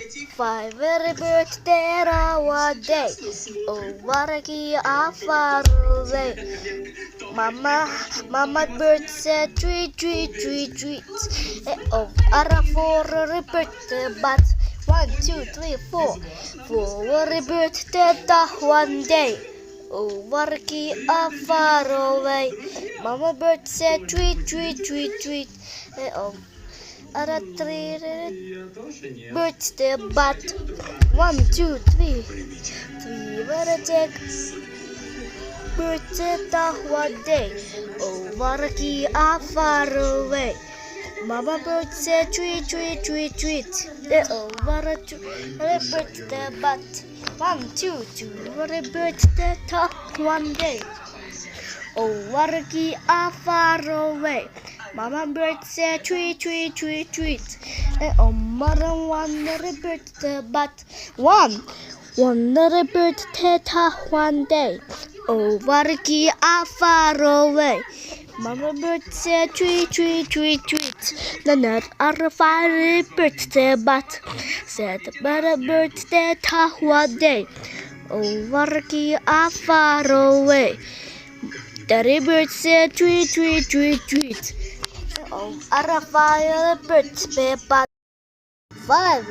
Five very birthday one day. Oh, what a key far away. Mama bird said tweet, tweet, tweet, tweet. Oh, ara for a birthday, but 1, 2, 3, 4. For a birthday one day. Oh, what a key far away. Mama bird said tweet, tweet, tweet, tweet. Oh, ara three birthday, but 1, 2, 3. Three were a jack birthday one day. Oh, Maraki are far away. Mama bird said tweet, tweet, tweet, tweet. Oh, birthday, but 1, 2, 2 were a birthday one day. Oh, Maraki are far away. Mama bird said tweet, tweet, tweet, tweet. Oh, mother wonder a birthday, but one little birthday one day. Oh, Varki are far away. Mama bird said tweet, tweet, tweet, tweet. The nut are a fiery birthday, but said better birthday one day. Oh, Varki are far away. The bird said tweet, tweet, tweet, tweet. Oh, are a fire birthday, but 5